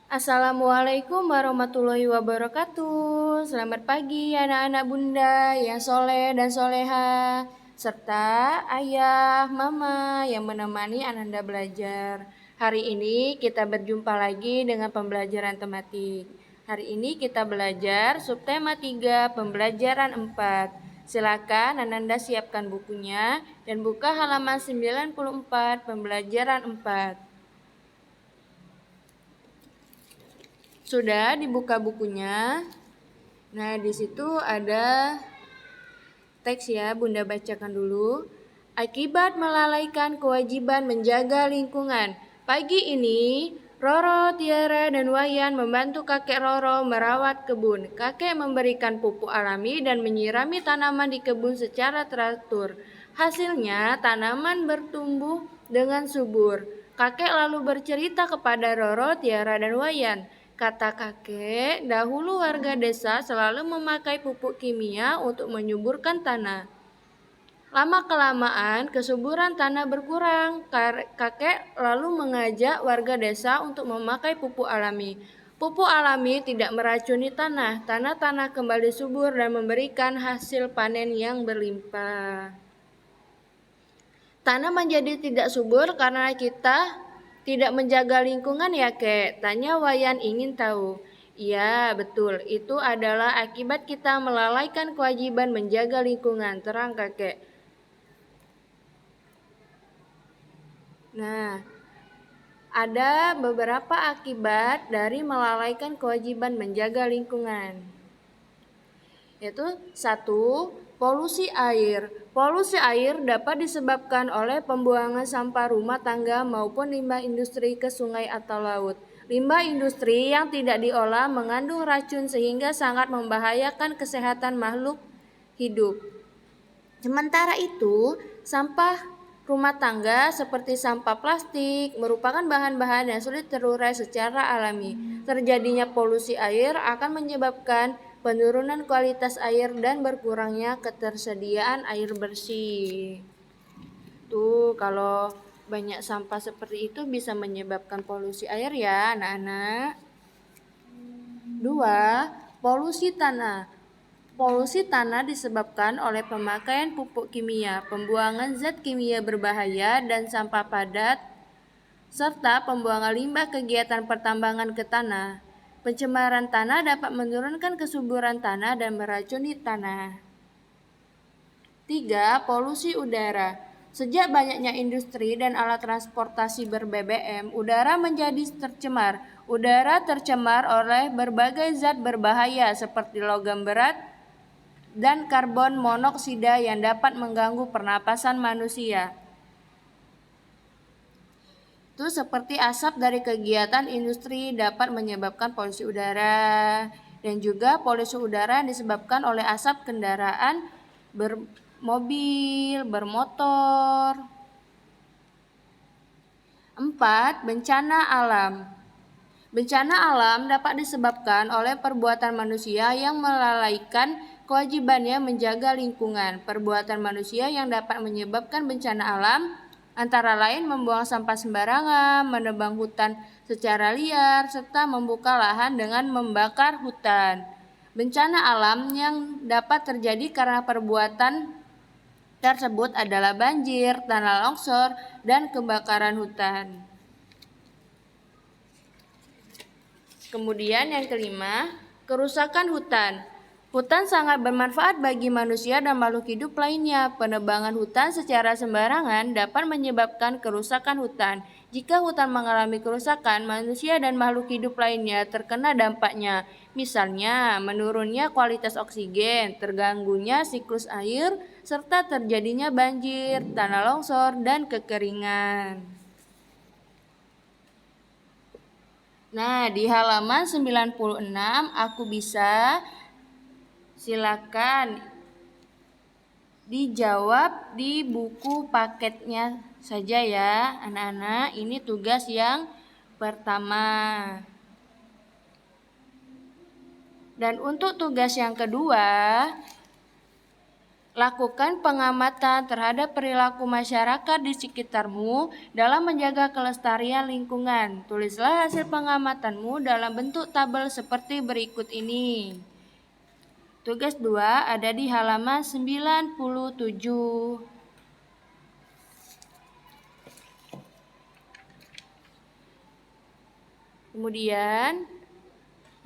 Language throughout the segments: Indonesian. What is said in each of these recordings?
Assalamualaikum warahmatullahi wabarakatuh. Selamat pagi anak-anak bunda yang soleh dan soleha, serta ayah, mama yang menemani Ananda belajar. Hari ini kita berjumpa lagi dengan pembelajaran tematik. Hari ini kita belajar subtema 3 pembelajaran 4. Silakan Ananda siapkan bukunya dan buka halaman 94 pembelajaran 4. Sudah dibuka bukunya. Nah, di situ ada teks ya, Bunda bacakan dulu. Akibat melalaikan kewajiban menjaga lingkungan. Pagi ini, Roro, Tiara, dan Wayan membantu kakek Roro merawat kebun. Kakek memberikan pupuk alami dan menyirami tanaman di kebun secara teratur. Hasilnya, tanaman bertumbuh dengan subur. Kakek lalu bercerita kepada Roro, Tiara, dan Wayan. Kata kakek, dahulu warga desa selalu memakai pupuk kimia untuk menyuburkan tanah. Lama-kelamaan, kesuburan tanah berkurang. Kakek lalu mengajak warga desa untuk memakai pupuk alami. Pupuk alami tidak meracuni tanah. Tanah-tanah kembali subur dan memberikan hasil panen yang berlimpah. Tanah menjadi tidak subur karena kita tidak menjaga lingkungan ya, Kek? Tanya Wayan ingin tahu. Iya, betul. Itu adalah akibat kita melalaikan kewajiban menjaga lingkungan. Terang, Kakek. Nah, ada beberapa akibat dari melalaikan kewajiban menjaga lingkungan. Yaitu 1. Polusi air. Polusi air dapat disebabkan oleh pembuangan sampah rumah tangga maupun limbah industri ke sungai atau laut. Limbah industri yang tidak diolah mengandung racun sehingga sangat membahayakan kesehatan makhluk hidup. Sementara itu, sampah rumah tangga seperti sampah plastik merupakan bahan-bahan yang sulit terurai secara alami. Terjadinya polusi air akan menyebabkan penurunan kualitas air dan berkurangnya ketersediaan air bersih. Tuh, kalau banyak sampah seperti itu bisa menyebabkan polusi air ya, anak-anak. 2. Polusi tanah. Polusi tanah disebabkan oleh pemakaian pupuk kimia, pembuangan zat kimia berbahaya dan sampah padat, serta pembuangan limbah kegiatan pertambangan ke tanah. Pencemaran tanah dapat menurunkan kesuburan tanah dan meracuni tanah. 3. Polusi udara. Sejak banyaknya industri dan alat transportasi ber-BBM, udara menjadi tercemar. Udara tercemar oleh berbagai zat berbahaya seperti logam berat dan karbon monoksida yang dapat mengganggu pernapasan manusia. Itu seperti asap dari kegiatan industri dapat menyebabkan polusi udara, dan juga polusi udara disebabkan oleh asap kendaraan bermobil, bermotor. 4. Bencana alam. Bencana alam dapat disebabkan oleh perbuatan manusia yang melalaikan kewajibannya menjaga lingkungan. Perbuatan manusia yang dapat menyebabkan bencana alam antara lain membuang sampah sembarangan, menebang hutan secara liar, serta membuka lahan dengan membakar hutan. Bencana alam yang dapat terjadi karena perbuatan tersebut adalah banjir, tanah longsor, dan kebakaran hutan. Kemudian yang kelima, kerusakan hutan. Hutan sangat bermanfaat bagi manusia dan makhluk hidup lainnya. Penebangan hutan secara sembarangan dapat menyebabkan kerusakan hutan. Jika hutan mengalami kerusakan, manusia dan makhluk hidup lainnya terkena dampaknya. Misalnya, menurunnya kualitas oksigen, terganggunya siklus air, serta terjadinya banjir, tanah longsor, dan kekeringan. Nah, di halaman 96 aku bisa, silakan dijawab di buku paketnya saja ya anak-anak. Ini tugas yang pertama. Dan untuk tugas yang kedua, Lakukan pengamatan terhadap perilaku masyarakat di sekitarmu dalam menjaga kelestarian lingkungan. Tulislah hasil pengamatanmu dalam bentuk tabel seperti berikut ini. Tugas 2 ada di halaman 97. Kemudian,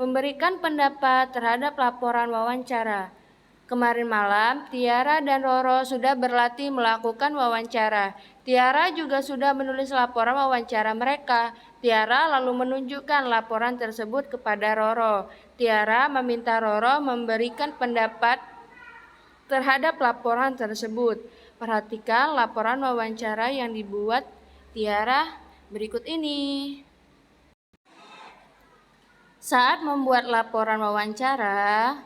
memberikan pendapat terhadap laporan wawancara. Kemarin malam, Tiara dan Roro sudah berlatih melakukan wawancara. Tiara juga sudah menulis laporan wawancara mereka. Tiara lalu menunjukkan laporan tersebut kepada Roro. Tiara meminta Roro memberikan pendapat terhadap laporan tersebut. Perhatikan laporan wawancara yang dibuat Tiara berikut ini. Saat membuat laporan wawancara,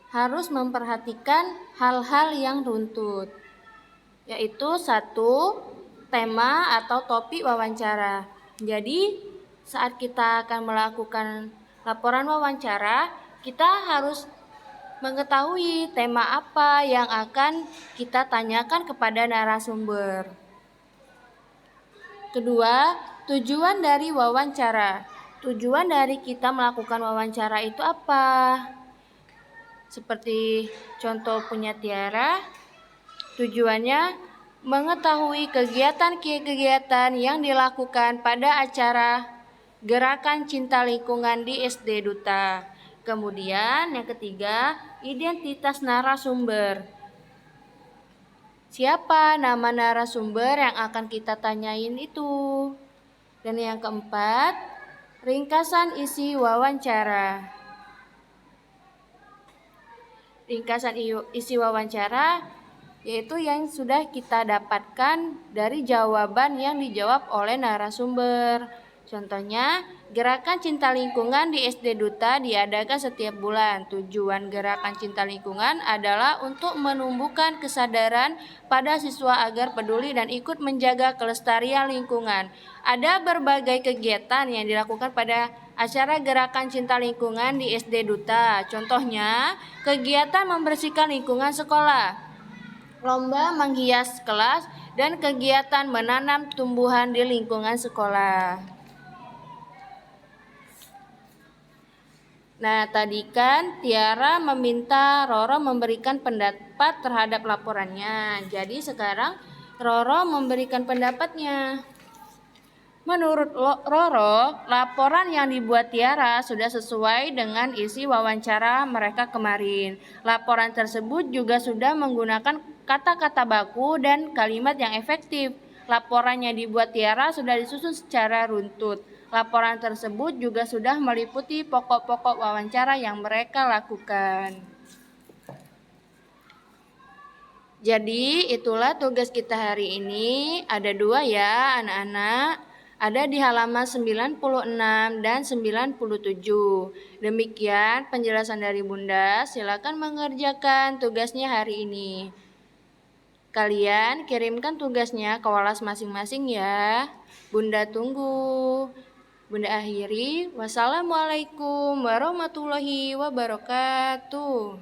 harus memperhatikan hal-hal yang runtut, yaitu 1. Tema atau topik wawancara. Jadi, saat kita akan melakukan laporan wawancara, kita harus mengetahui tema apa yang akan kita tanyakan kepada narasumber. Kedua, tujuan dari wawancara. Tujuan dari kita melakukan wawancara itu apa? Seperti contoh punya Tiara, tujuannya mengetahui kegiatan-kegiatan yang dilakukan pada acara Gerakan Cinta Lingkungan di SD Duta. Kemudian yang ketiga, identitas narasumber. Siapa nama narasumber yang akan kita tanyain itu? Dan yang keempat, ringkasan isi wawancara. Ringkasan isi wawancara yaitu yang sudah kita dapatkan dari jawaban yang dijawab oleh narasumber. Contohnya, Gerakan Cinta Lingkungan di SD Duta diadakan setiap bulan. Tujuan Gerakan Cinta Lingkungan adalah untuk menumbuhkan kesadaran pada siswa agar peduli dan ikut menjaga kelestarian lingkungan. Ada berbagai kegiatan yang dilakukan pada acara Gerakan Cinta Lingkungan di SD Duta. Contohnya, kegiatan membersihkan lingkungan sekolah, lomba menghias kelas, dan kegiatan menanam tumbuhan di lingkungan sekolah. Nah, tadi kan Tiara meminta Roro memberikan pendapat terhadap laporannya. Jadi sekarang Roro memberikan pendapatnya. Menurut Roro, laporan yang dibuat Tiara sudah sesuai dengan isi wawancara mereka kemarin. Laporan tersebut juga sudah menggunakan kata-kata baku dan kalimat yang efektif. Laporan yang dibuat Tiara sudah disusun secara runtut. Laporan tersebut juga sudah meliputi pokok-pokok wawancara yang mereka lakukan. Jadi itulah tugas kita hari ini. Ada 2 ya anak-anak. Ada di halaman 96 dan 97. Demikian penjelasan dari Bunda. Silakan mengerjakan tugasnya hari ini. Kalian kirimkan tugasnya ke kelas masing-masing ya. Bunda tunggu. Bunda akhiri. Wassalamualaikum warahmatullahi wabarakatuh.